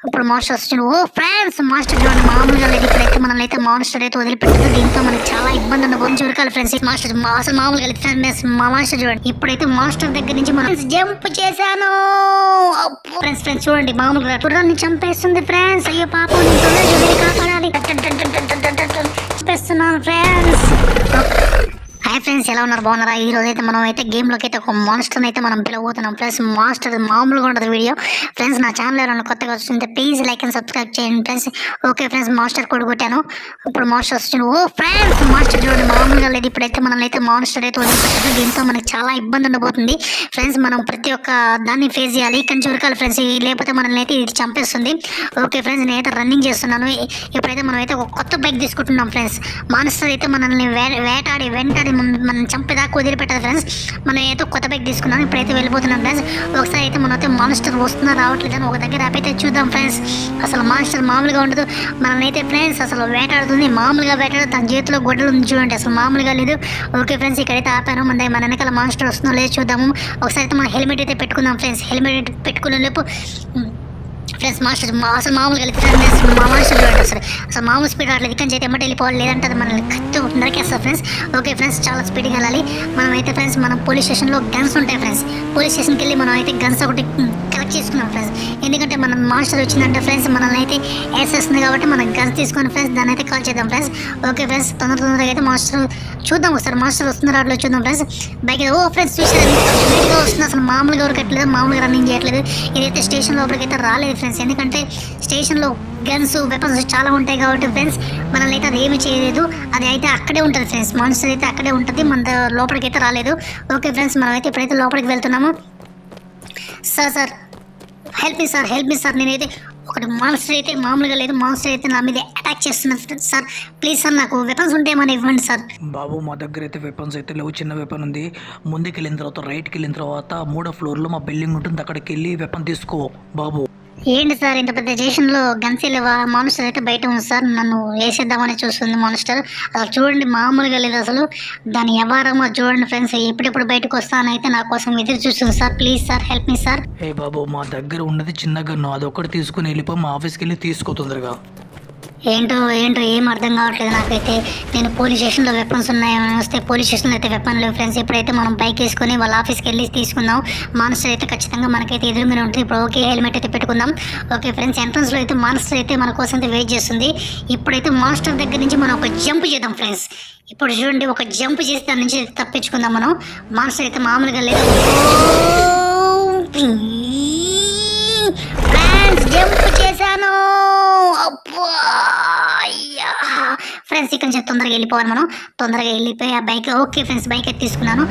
ఇప్పుడు మాస్టర్ వచ్చిండు. ఓ friends, master చూడండి మామూలుగా లేదు. ఇప్పుడైతే మనల్ని అయితే మాస్టర్ అయితే వదిలిపెట్టదు. దీంతో మనకి చాలా ఇబ్బంది ఉండబోతుంది. చూడకాలి ఫ్రెండ్స్, మాస్టర్ అసలు మామూలుగా లేదు ఫ్రెండ్స్. మా మాస్టర్ చూడండి, ఇప్పుడైతే మాస్టర్ దగ్గర నుంచి మనం జంప్ చేశాను. ఫ్రెండ్స్ ఫ్రెండ్స్ చూడండి, మామూలుగా గుర్రాన్ని చంపేస్తుంది ఫ్రెండ్స్. అయ్యో పాపం, కాపాడాలి. చంపేస్తున్నాను ఫ్రెండ్స్. హాయ్ ఫ్రెండ్స్, ఎలా ఉన్నారు? బాగున్నారా? ఈ రోజు అయితే మనం అయితే గేమ్లోకి అయితే ఒక మాస్టర్ని అయితే మనం పిలవబోతున్నాం ఫ్రెండ్స్. మాస్టర్ మామూలుగా ఉంటుంది వీడియో ఫ్రెండ్స్. నా ఛానల్ ఎవరైనా కొత్తగా వస్తుంటే ప్లీజ్ లైక్ అండ్ సబ్స్క్రైబ్ చేయండి ఫ్రెండ్స్. ఓకే ఫ్రెండ్స్, మాస్టర్ కూడా కొట్టాను. ఇప్పుడు మాస్టర్ వచ్చిండు. ఓ ఫ్రెండ్స్, మాస్టర్ చూడండి మామూలుగా లేదు. ఇప్పుడైతే మనల్ని అయితే మాస్టర్ అయితే వదిలిపెట్టారు. దీంతో మనకి చాలా ఇబ్బంది ఉండబోతుంది ఫ్రెండ్స్. మనం ప్రతి ఒక్క దాన్ని ఫేస్ చేయాలి. కానీ చూడకాలి ఫ్రెండ్స్, లేకపోతే మనల్ని అయితే ఇది చంపేస్తుంది. ఓకే ఫ్రెండ్స్, నేనైతే రన్నింగ్ చేస్తున్నాను. ఇప్పుడైతే మనం అయితే ఒక కొత్త బైక్ తీసుకుంటున్నాం ఫ్రెండ్స్. మాస్టర్ అయితే మనల్ని వెంటాడి మనం చంపేదాకా వదిలిపెట్టదు ఫ్రెండ్స్. మనం అయితే కొత్త బైక్ తీసుకున్నాం. ఇప్పుడైతే వెళ్ళిపోతున్నాం ఫ్రెండ్స్. ఒకసారి అయితే మనం అయితే మాన్స్టర్ వస్తున్నా రావట్లేదు అని ఒక దగ్గర అయితే చూద్దాం ఫ్రెండ్స్. అసలు మాన్స్టర్ మామూలుగా ఉండదు. మనల్ని అయితే ఫ్రెండ్స్ అసలు వేటాడుతుంది. మామూలుగా వేటాడు, తన చేతిలో గొడ్డలు ఉంది చూడండి, అసలు మామూలుగా లేదు. ఓకే ఫ్రెండ్స్, ఇక్కడైతే ఆపాను. మన వెనకాల మాన్స్టర్ వస్తుందో లేదో చూద్దాము. ఒకసారి అయితే మనం హెల్మెట్ అయితే పెట్టుకుందాం ఫ్రెండ్స్. హెల్మెట్ పెట్టుకునే లోపు ఫ్రెండ్స్ మాస్టర్ అసలు మామూలుగా వెళ్తే మా మాస్టర్ చూడండి, అసలు మామూలు స్పీడ్ రావట్లేదు. ఇక్కడి నుంచి అయితే ఎమ్మటి వెళ్ళిపోవాలి, లేదంటే అది మనల్ని కత్తి నరికేస్తారు ఫ్రెండ్స్. ఓకే ఫ్రెండ్స్, చాలా స్పీడ్గా వెళ్ళాలి. మనం అయితే ఫ్రెండ్స్ మనం పోలీస్ స్టేషన్లో గన్స్ ఉంటాయి ఫ్రెండ్స్. పోలీస్ స్టేషన్కి వెళ్ళి మనం అయితే గన్స్ ఒకటి కలెక్ట్ చేసుకున్నాం ఫ్రెండ్స్. ఎందుకంటే మనం మాస్టర్ వచ్చిందంటే ఫ్రెండ్స్ మనల్ని అయితే వేసేస్తుంది కాబట్టి మనం గన్స్ తీసుకుని ఫ్రెండ్స్ దాన్ని అయితే కాల్ చేద్దాం ఫ్రెండ్స్. ఓకే ఫ్రెండ్స్, తొందరగా అయితే మాస్టర్ చూద్దాం. ఒకసారి మాస్టర్ వస్తున్నారు అట్లా చూద్దాం ఫ్రెండ్స్. బైక్ ఓ ఫ్రెండ్స్ చూసారు, స్పీడ్గా వస్తుంది. అసలు మామూలుగా ఉరకట్లేదు, మామూలుగా రన్నింగ్ చేయట్లేదు. ఇదైతే స్టేషన్ లోపలికి అయితే రాలేదు ఫ్రెండ్స్. ఎందుకంటే స్టేషన్లో గన్స్ వెపన్స్ చాలా ఉంటాయి కాబట్టి ఫ్రెండ్స్ మనల్ని అయితే అది ఏమి చేయలేదు. అది అయితే అక్కడే ఉంటుంది ఫ్రెండ్స్. మాన్స్టర్ అయితే అక్కడే ఉంటుంది, మన లోపలికి అయితే రాలేదు. ఓకే ఫ్రెండ్స్, మనం అయితే ఇప్పుడైతే లోపలికి వెళ్తున్నాము. Sir help me sir. నేనైతే ఒకటి మాన్స్టర్ అయితే మామూలుగా లేదు. మాన్స్టర్ అయితే నా మీద అటాక్ చేస్తున్నారు సార్. ప్లీజ్ సార్, నాకు వెపన్స్ ఉంటే ఏమైనా ఇవ్వండి సార్. బాబు, మా దగ్గర అయితే వెపన్స్ అయితే లేవు. చిన్న వెపన్ ఉంది. ముందుకు వెళ్ళిన తర్వాత రైట్కి వెళ్ళిన తర్వాత 3వ ఫ్లోర్లో మా బిల్డింగ్ ఉంటుంది, అక్కడికి వెళ్ళి వెపన్ తీసుకో బాబు. ఏంటి సార్, ఇంత పెద్ద స్టేషన్లో గన్స్ లేవా? మాన్స్టర్ అయితే బయట ఉంది సార్. నన్ను వేసేద్దామని చూస్తుంది మాన్స్టర్. అసలు చూడండి మామూలుగా లేదు. అసలు దాని వ్యవహారమో చూడండి ఫ్రెండ్స్. ఎప్పుడెప్పుడు బయటకు వస్తానైతే నా కోసం ఎదురు చూస్తుంది sir. Please sir, help me sir. ఏ బాబు, మా దగ్గర ఉన్నది చిన్న గన్ను, అదొకటి తీసుకుని వెళ్ళిపో. మా ఆఫీస్కి వెళ్ళి తీసుకో తొందరగా. ఏంటో ఏం అర్థం కావట్లేదు నాకైతే. నేను పోలీస్ స్టేషన్లో వెపన్స్ ఉన్నాయని వస్తే పోలీస్ స్టేషన్లో అయితే వెపన్ లేవు ఫ్రెండ్స్. ఇప్పుడైతే మనం బైక్ వేసుకొని వాళ్ళ ఆఫీస్కి వెళ్ళి తీసుకుందాం. మాన్స్టర్ అయితే ఖచ్చితంగా మనకైతే ఎదురు మీద ఉంటుంది. ఇప్పుడు ఓకే, హెల్మెట్ అయితే పెట్టుకుందాం. ఓకే ఫ్రెండ్స్, ఎంట్రన్స్లో అయితే మాన్స్టర్ అయితే మన కోసం అయితే వెయిట్ చేస్తుంది. ఇప్పుడైతే మాన్స్టర్ దగ్గర నుంచి మనం ఒక జంప్ చేద్దాం ఫ్రెండ్స్. ఇప్పుడు చూడండి, ఒక జంప్ చేసి దాని నుంచి తప్పించుకుందాం మనం. మాన్స్టర్ అయితే మామూలుగా లేదు ఫ్రెండ్స్. జంప్ చేశాను. ఫ్రెండ్స్, ఇక్కడ నుంచి తొందరగా వెళ్ళిపోవాలి. మనం తొందరగా వెళ్ళిపోయి ఆ బైక్ ఓకే ఫ్రెండ్స్ బైక్ అయితే తీసుకున్నాను.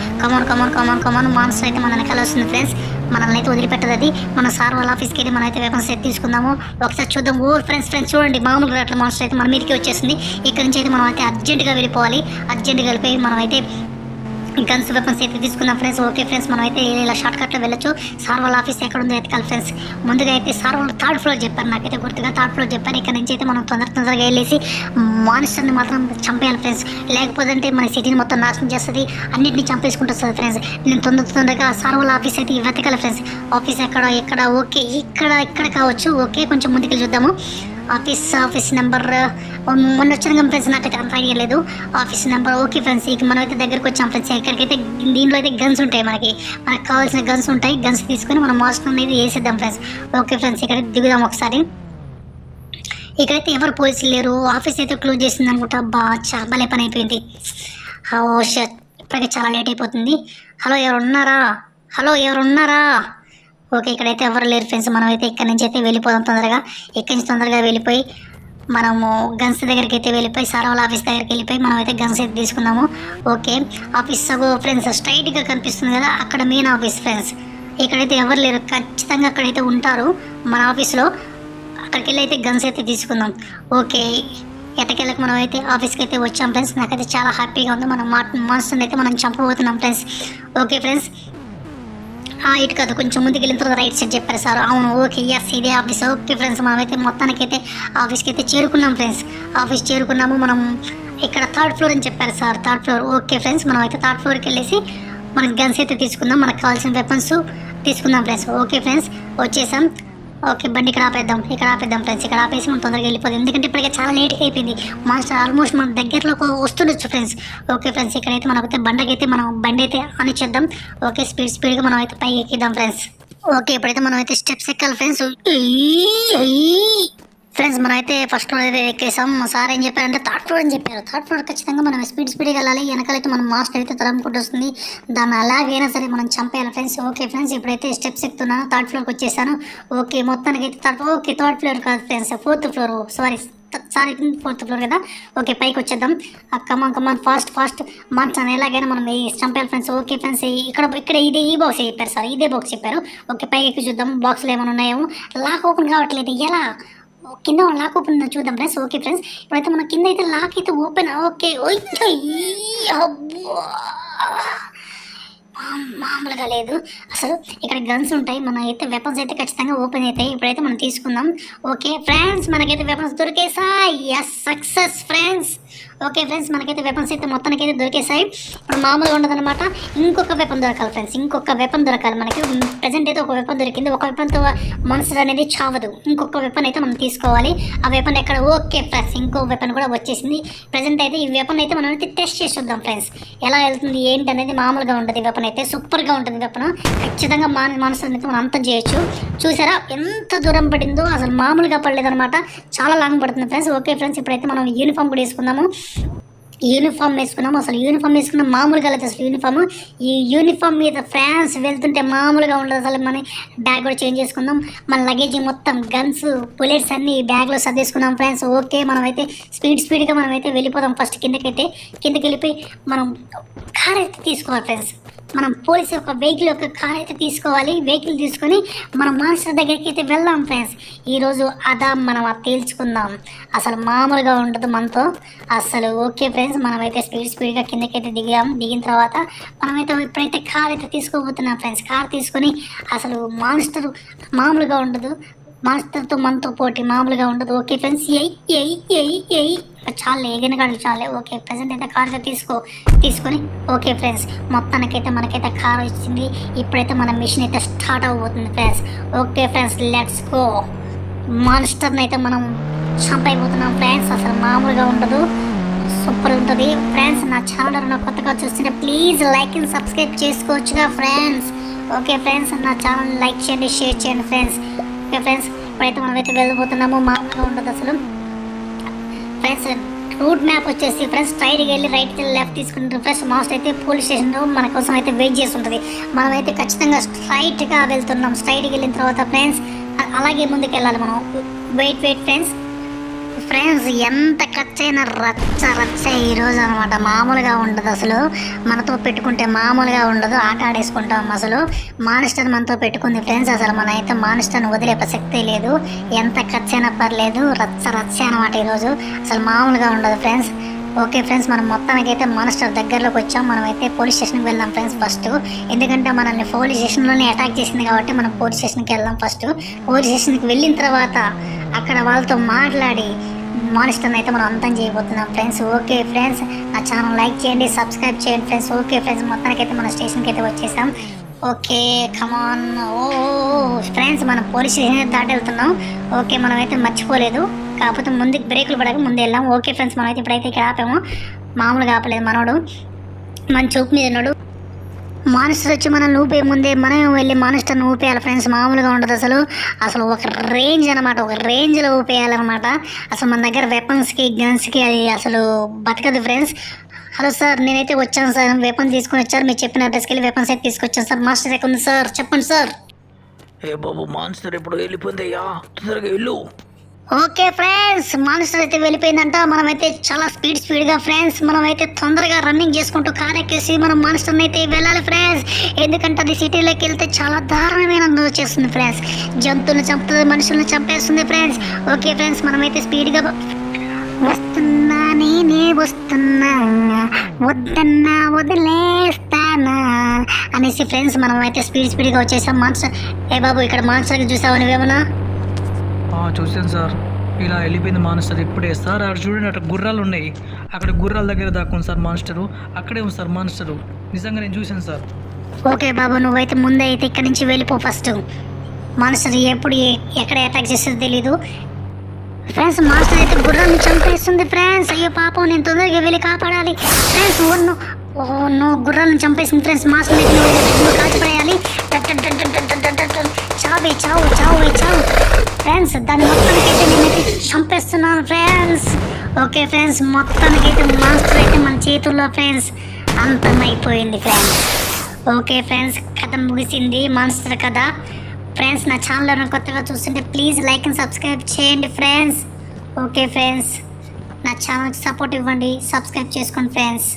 కమాన్ మాన్స్టర్ అయితే మనల్ని కలుస్తుంది ఫ్రెండ్స్. మనల్ని అయితే వదిలిపెట్టదు అది. మన సార్ వాళ్ళ ఆఫీస్కి వెళ్ళి మనం అయితే వెపన్స్ అయితే తీసుకుందాము. ఒకసారి చూద్దాం. ఓ ఫ్రెండ్స్ చూడండి, మామూలుగా అట్లా మాన్స్టర్ అయితే మన మీదకి వచ్చేసింది. ఇక్కడ నుంచి అయితే మనం అయితే అర్జెంటుగా వెళ్ళిపోవాలి. అర్జెంటుగా వెళ్ళిపోయి మనం అయితే గన్స్ వెపన్స్ అయితే తీసుకున్నాం ఫ్రెండ్స్. ఓకే ఫ్రెండ్స్, మనం అయితే ఇలా షార్ట్ కట్లో వెళ్ళొచ్చు. సార్ వాళ్ళ ఆఫీస్ ఎక్కడ ఉందో ఎతకాలి ఫ్రెండ్స్. ముందుగా అయితే సార్ వాళ్ళు 3rd ఫ్లోర్ చెప్పారు, నాకైతే గుర్తుగా 3rd ఫ్లోర్ చెప్పారు. ఇక్కడ నుంచి అయితే మనం తొందరగా వెళ్ళేసి మాన్స్టర్ని మాత్రం చంపేయాలి ఫ్రెండ్స్. లేకపోతే అంటే మన సిటీని మొత్తం నాశనం చేస్తుంది, అన్నింటినీ చంపేసుకుంటుంది ఫ్రెండ్స్. నేను తొందరగా సార్ వాళ్ళ ఆఫీస్ అయితే వెతకాలి ఫ్రెండ్స్. ఆఫీస్ ఎక్కడ ఓకే ఇక్కడ కావచ్చు. ఓకే, కొంచెం ముందుకెళ్ళి చూద్దాము. ఆఫీస్ నెంబర్ మొన్న వచ్చిన ఫ్రెండ్స్, నాకైతే అంత ఐడియా లేదు. ఆఫీస్ నెంబర్ ఓకే ఫ్రెండ్స్, ఇక మనం అయితే దగ్గరకు వచ్చాం ఫ్రెండ్స్. ఇక్కడికైతే దీంట్లో అయితే గన్స్ ఉంటాయి, మనకు కావాల్సిన గన్స్ ఉంటాయి. గన్స్ తీసుకొని మనం మాస్టర్ అనేది వేసేద్దాం ఫ్రెండ్స్. ఓకే ఫ్రెండ్స్, ఇక్కడ దిగుదాం ఒకసారి. ఇక్కడైతే ఎవరు పోలీసులు లేరు. ఆఫీస్ అయితే క్లోజ్ చేసింది అనుకుంటా. భలే పని అయిపోయింది. ఓ షట్, ఇప్పటికే చాలా లేట్ అయిపోతుంది. హలో ఎవరున్నారా? ఓకే, ఇక్కడైతే ఎవరు లేరు ఫ్రెండ్స్. మనం అయితే ఇక్కడ నుంచి అయితే వెళ్ళిపోదాం తొందరగా. ఇక్కడి నుంచి తొందరగా వెళ్ళిపోయి మనము గన్స్ దగ్గరికి అయితే వెళ్ళిపోయి సార్ వాళ్ళ ఆఫీస్ దగ్గరికి వెళ్ళిపోయి మనం అయితే గన్స్ అయితే తీసుకున్నాము. ఓకే, ఆఫీస్ ఫ్రెండ్స్ స్ట్రైట్గా కనిపిస్తుంది కదా, అక్కడ మెయిన్ ఆఫీస్ ఫ్రెండ్స్. ఇక్కడైతే ఎవరు లేరు, ఖచ్చితంగా అక్కడైతే ఉంటారు మన ఆఫీస్లో. అక్కడికి వెళ్ళి అయితే గన్స్ అయితే తీసుకుందాం. ఓకే, ఎట్టకెళ్ళకి మనం అయితే ఆఫీస్కి అయితే వచ్చాం ఫ్రెండ్స్. నాకైతే చాలా హ్యాపీగా ఉంది. మనం మాన్స్టర్ని అయితే మనం చంపబోతున్నాం ఫ్రెండ్స్. ఓకే ఫ్రెండ్స్, ఇటు కాదు, కొంచెం ముందుకు వెళ్ళిన తర్వాత రైట్ సైడ్ చెప్పారు సార్. అవును, ఓకే, ఎస్, ఇదే ఆఫీస్. ఓకే ఫ్రెండ్స్, మనమైతే మొత్తానికైతే ఆఫీస్కి అయితే చేరుకున్నాం ఫ్రెండ్స్. ఆఫీస్ చేరుకున్నాము. మనం ఇక్కడ 3rd ఫ్లోర్ అని చెప్పారు sir, 3rd floor. Okay friends, మనం అయితే 3rd ఫ్లోర్కి వెళ్ళేసి మనకి గన్స్ అయితే తీసుకుందాం. మనకు కావాల్సిన వెపన్స్ తీసుకుందాం ఫ్రెండ్స్. ఓకే ఫ్రెండ్స్, వచ్చేసాం. ఓకే బండి ఇక్కడ ఆపేద్దాం ఫ్రెండ్స్. ఇక్కడ ఆపేసి మనం తొందరగా వెళ్ళిపోదాం, ఎందుకంటే ఇప్పటికే చాలా లేట్గా అయిపోయింది. మాస్టర్ ఆల్మోస్ట్ మన దగ్గరలోకి వస్తుండొచ్చు ఫ్రెండ్స్. ఓకే ఫ్రెండ్స్, ఇక్కడైతే మనం అయితే బండి అయితే ఆనిచ్చేద్దాం. ఓకే స్పీడ్గా మనం అయితే పైకి ఎక్కిద్దాం ఫ్రెండ్స్. ఓకే ఇప్పుడైతే మనం అయితే స్టెప్స్ ఎక్కాలి ఫ్రెండ్స్. ఫ్రెండ్స్ మనం అయితే ఫస్ట్ ఫ్లోర్ అయితే ఎక్కేసాం. సార్ ఏం చెప్పారంటే థర్డ్ ఫ్లోర్ అని చెప్పారు. థర్డ్ ఫ్లోర్ ఖచ్చితంగా మనం స్పీడ్గా వెళ్ళాలి. వెనకాలైతే మనం మాస్టర్ అయితే తరంపుకుంటూ వస్తుంది, దాన్ని అలాగైనా సరే మనం చంపేయాలి ఫ్రెండ్స్. ఓకే ఫ్రెండ్స్, ఇప్పుడైతే స్టెప్స్ ఎక్కుతున్నాను, థర్డ్ ఫ్లోర్కి వచ్చేసాను. ఓకే మొత్తానికి అయితే థర్డ్ ఫ్లోర్ కాదు friends, fourth floor. Fourth floor కదా. ఓకే పైకి వచ్చేద్దాం. కమాన్ ఫాస్ట్ మంచాన్ని ఎలాగైనా మనం చంపేయాలి ఫ్రెండ్స్. ఓకే ఫ్రెండ్స్, ఇక్కడ ఈ బాక్స్ చెప్పారు సార్, ఇదే బాక్స్ చెప్పారు. ఓకే పైకి ఎక్కి చూద్దాం బాక్స్లో ఏమైనా ఉన్నాయేమో. లాక్ ఓపెన్ కావట్లేదు, ఎలా కింద లాక్ ఓపెన్ చూద్దాం ఫ్రెండ్స్. ఓకే ఫ్రెండ్స్, ఇప్పుడైతే మన కింద అయితే లాక్ అయితే ఓపెన్. ఓకే మామూలుగా లేదు అసలు. ఇక్కడ గన్స్ ఉంటాయి, మన అయితే వెపన్స్ అయితే ఖచ్చితంగా ఓపెన్ అవుతాయి. ఇప్పుడైతే మనం తీసుకుందాం. ఓకే ఫ్రెండ్స్, మనకైతే వెపన్స్ దొరికేసాయి. Yes success friends. Okay friends, మనకైతే వెపన్స్ అయితే మొత్తానికి అయితే దొరికేసాయి. ఇప్పుడు మామూలుగా ఉండదన్నమాట, ఇంకొక వెపన్ దొరకాలి ఫ్రెండ్స్. ఇంకొక వెపన్ దొరకాలి మనకి. ప్రజెంట్ అయితే ఒక వెపన్ దొరికింది, ఒక వెపన్తో మనుషులు అనేది చావదు. ఇంకొక వెపన్ అయితే మనం తీసుకోవాలి. ఆ వెపన్ ఎక్కడ? ఓకే ఫ్రెండ్స్, ఇంకో వెపన్ కూడా వచ్చేసింది. ప్రజెంట్ అయితే ఈ వెపన్ అయితే మనం అయితే టెస్ట్ చేసి చూద్దాం ఫ్రెండ్స్, ఎలా వెళ్తుంది ఏంటి అనేది. మామూలుగా ఉంటుంది వెపన్ అయితే, సూపర్గా ఉంటుంది వెపన్. ఖచ్చితంగా మనుషులను అయితే మనం అంతం చేయొచ్చు. చూసారా ఎంత దూరం పడిందో, అసలు మామూలుగా పడలేదన్నమాట, చాలా లాంగ్ పడుతుంది ఫ్రెండ్స్. ఓకే ఫ్రెండ్స్, ఇప్పుడైతే మనం యూనిఫామ్ కూడా వేసుకుందాము. యూనిఫామ్ వేసుకున్నాము. అసలు యూనిఫామ్ వేసుకున్న మామూలుగా లేదు అసలు యూనిఫామ్. ఈ యూనిఫామ్ మీద ఫ్యాన్స్ వెళ్తుంటే మామూలుగా ఉండదు అసలు. మన బ్యాగ్ కూడా చేంజ్ చేసుకుందాం. మన లగేజ్ మొత్తం గన్స్ బుల్లెట్స్ అన్ని బ్యాగ్లో సర్దేసుకున్నాం ఫ్రెండ్స్. ఓకే మనం అయితే స్పీడ్గా మనం అయితే వెళ్ళిపోదాం. ఫస్ట్ కిందకి వెళ్ళిపోయి మనం కార్ అయితే తీసుకోవాలి ఫ్రెండ్స్. మనం పోలీసు ఒక వెహికల్ ఒక కార్ అయితే తీసుకోవాలి. వెహికల్ తీసుకొని మనం మాస్టర్ దగ్గరికి అయితే వెళ్దాం ఫ్రెండ్స్. ఈరోజు మనం తేల్చుకుందాం. అసలు మామూలుగా ఉండదు మనతో అసలు. ఓకే ఫ్రెండ్స్, మనమైతే స్పీడ్గా కిందకైతే దిగిన తర్వాత మనమైతే ఇప్పుడైతే కార్ అయితే తీసుకోబోతున్నాం ఫ్రెండ్స్. కార్ తీసుకొని అసలు మాస్టర్ మామూలుగా ఉండదు, మాస్టర్తో మనతో పోటీ మామూలుగా ఉండదు. ఓకే ఫ్రెండ్స్, చాలే ఎగిన కాళ్ళు చాలే. ఓకే ప్రజెంట్ అయితే కార్ తీసుకొని ఓకే ఫ్రెండ్స్, మొత్తానికైతే మనకైతే కార్ వచ్చింది. ఇప్పుడైతే మన మిషన్ అయితే స్టార్ట్ అవబోతుంది friends. Okay friends, let's go. మాన్స్టర్ని అయితే మనం చంపైపోతున్నాం ఫ్రెండ్స్. అసలు మామూలుగా ఉండదు, సూపర్ ఉంటుంది ఫ్రెండ్స్. నా ఛానల్ కొత్తగా చూస్తుంటే ప్లీజ్ లైక్ అండ్ సబ్స్క్రైబ్ చేసుకోవచ్చుగా ఫ్రెండ్స్. ఓకే ఫ్రెండ్స్, నా ఛానల్ లైక్ చేయండి, షేర్ చేయండి ఫ్రెండ్స్. ఓకే ఫ్రెండ్స్, ఇప్పుడైతే మనమైతే వెళ్ళిపోతున్నాము. మామూలుగా ఉండదు అసలు ఫ్రెండ్స్. రూట్ మ్యాప్ వచ్చేసి ఫ్రెండ్స్ స్ట్రైట్గా వెళ్ళి రైట్కి వెళ్ళి లెఫ్ట్ తీసుకుంటారు ఫ్రెండ్స్. మాస్ట్ అయితే పోలీస్ స్టేషన్లో మన కోసం అయితే వెయిట్ చేస్తుంటుంది. మనమైతే ఖచ్చితంగా స్ట్రైట్గా వెళ్తున్నాం. స్ట్రైట్కి వెళ్ళిన తర్వాత ఫ్రెండ్స్ అలాగే ముందుకు వెళ్ళాలి మనం. వెయిట్ ఫ్రెండ్స్, ఎంత ఖర్చైనా రచ్చ ఈరోజు అనమాట. మామూలుగా ఉండదు అసలు. మనతో పెట్టుకుంటే మామూలుగా ఉండదు, ఆట ఆడేసుకుంటాం అసలు. మానిస్టర్ మనతో పెట్టుకుంది ఫ్రెండ్స్. అసలు మన అయితే మానిస్టర్ని వదిలే ప్రసక్తే లేదు. ఎంత ఖర్చైనా పర్లేదు, రచ్చ అనమాట ఈరోజు. అసలు మామూలుగా ఉండదు ఫ్రెండ్స్. ఓకే ఫ్రెండ్స్, మనం మొత్తానికైతే మానిస్టర్ దగ్గరలోకి వచ్చాం. మనమైతే పోలీస్ స్టేషన్కి వెళ్దాం ఫ్రెండ్స్ ఫస్ట్. ఎందుకంటే మనల్ని పోలీస్ స్టేషన్లోనే అటాక్ చేసింది కాబట్టి మనం పోలీస్ స్టేషన్కి వెళ్దాం ఫస్ట్. పోలీస్ స్టేషన్కి వెళ్ళిన తర్వాత అక్కడ వాళ్ళతో మాట్లాడి మానిస్టర్ని అయితే మనం అంతం చేయబోతున్నాం ఫ్రెండ్స్. ఓకే ఫ్రెండ్స్, నా ఛానల్ లైక్ చేయండి, సబ్స్క్రైబ్ చేయండి ఫ్రెండ్స్. ఓకే ఫ్రెండ్స్, మొత్తానికైతే మన స్టేషన్కి అయితే వచ్చేసాం. Okay come on. ఫ్రెండ్స్, మనం పోలీస్ స్టేషన్ దాటి వెళ్తున్నాం. ఓకే మనమైతే మర్చిపోలేదు, కాకపోతే ముందుకు బ్రేకులు పడక ముందు వెళ్ళాం. ఓకే ఫ్రెండ్స్, మనమైతే ఇప్పుడైతే ఇక్కడ ఆపాము. మామూలుగా ఆపలేదు మనోడు, మన చూపు మీద ఉన్నాడు. మానిస్టర్ వచ్చి మనం ఊపే ముందే మనం వెళ్ళి మానిస్టర్ని ఊపేయాలి ఫ్రెండ్స్. మామూలుగా ఉండదు అసలు ఒక రేంజ్ అనమాట, ఒక రేంజ్లో ఊపేయాలన్నమాట. అసలు మన దగ్గర వెపన్స్కి గన్స్కి అది అసలు బతకదు ఫ్రెండ్స్. హలో సార్, నేనైతే వచ్చాను సార్, వెపన్ తీసుకొని వచ్చారు, మీరు చెప్పిన అడ్రస్కి వెళ్ళి వెపన్స్ అయితే తీసుకొచ్చాను సార్. మాస్టర్ ఎక్కడ ఉంది సార్, చెప్పండి సార్. ఏ బాబు, మాన్స్టర్ ఎప్పుడు వెళ్ళిపోయిందయ్యా, తొందరగా వెళ్ళు. ఓకే ఫ్రెండ్స్, మానిస్టర్ అయితే వెళ్ళిపోయిందంట. మనమైతే చాలా స్పీడ్గా ఫ్రెండ్స్ మనమైతే తొందరగా రన్నింగ్ చేసుకుంటూ కార్ ఎక్కేసి మనం మానిస్టర్ని అయితే వెళ్ళాలి ఫ్రెండ్స్. ఎందుకంటే అది సిటీలోకి వెళ్తే చాలా దారుణమైన వచ్చేస్తుంది ఫ్రెండ్స్. జంతువులను చంపుతుంది, మనుషులను చంపేస్తుంది ఫ్రెండ్స్. ఓకే ఫ్రెండ్స్, మనమైతే స్పీడ్గా వస్తున్నా, నేనే వస్తున్నా, వద్దన్నా వదిలేస్తానా అనేసి ఫ్రెండ్స్ మనమైతే స్పీడ్గా వచ్చేసాం. మాన్స్టర్, ఏ బాబు ఇక్కడ మాన్స్టర్కి చూసావు నువ్వేమన్నా? చూసాను సార్, ఇలా వెళ్ళిపోయింది మాన్స్టర్ ఇప్పుడే సార్. అక్కడ చూడండి, అక్కడ గుర్రాలు ఉన్నాయి, అక్కడ గుర్రాల దగ్గర దాక్కుంది సార్ మాన్స్టరు. అక్కడే ఉంది సార్ మాన్స్టరు, నిజంగా నేను చూశాను సార్. ఓకే బాబు, నువ్వైతే ముందే అయితే ఇక్కడి నుంచి వెళ్ళిపో ఫస్ట్. మాన్స్టర్ ఎప్పుడు ఎక్కడ అటాక్ చేస్తుందో తెలీదు. ఫ్రెండ్స్ మాస్టర్ అయితే గుర్రాన్ని చంపేస్తుంది ఫ్రెండ్స్. అయ్యో పాపం, నేను తొందరగా వెళ్ళి కాపాడాలి ఫ్రెండ్స్. ఓ గుర్రాలను చంపేసింది ఫ్రెండ్స్. మాస్టర్ అయితే నువ్వు కాల్చిపడేయాలి. చావు ఫ్రెండ్స్. దాన్ని మొత్తానికైతే నేనైతే చంపేస్తున్నాను ఫ్రెండ్స్. ఓకే ఫ్రెండ్స్, మొత్తానికైతే మాస్టర్ అయితే మన చేతుల్లో ఫ్రెండ్స్ అంతమైపోయింది ఫ్రెండ్స్. ఓకే ఫ్రెండ్స్, కథ ముగిసింది మాన్స్టర్ కథ. ఫ్రెండ్స్ నా ఛానల్ కొత్తగా చూస్తుంటే ప్లీజ్ లైక్ అండ్ సబ్స్క్రైబ్ చేయండి ఫ్రెండ్స్. ఓకే ఫ్రెండ్స్, నా ఛానల్కి సపోర్ట్ ఇవ్వండి, సబ్స్క్రైబ్ చేసుకోండి ఫ్రెండ్స్.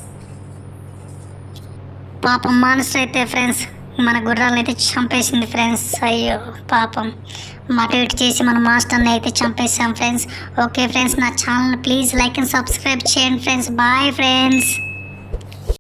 పాపం మాన్స్టర్ అయితే ఫ్రెండ్స్ మన గుర్రాలను అయితే చంపేసింది ఫ్రెండ్స్. అయ్యో పాపం, అటు ఇటు చేసి మన మాస్టర్ని అయితే చంపేసాం ఫ్రెండ్స్. ఓకే ఫ్రెండ్స్, నా channel please like and subscribe చేయండి ఫ్రెండ్స్. Bye friends.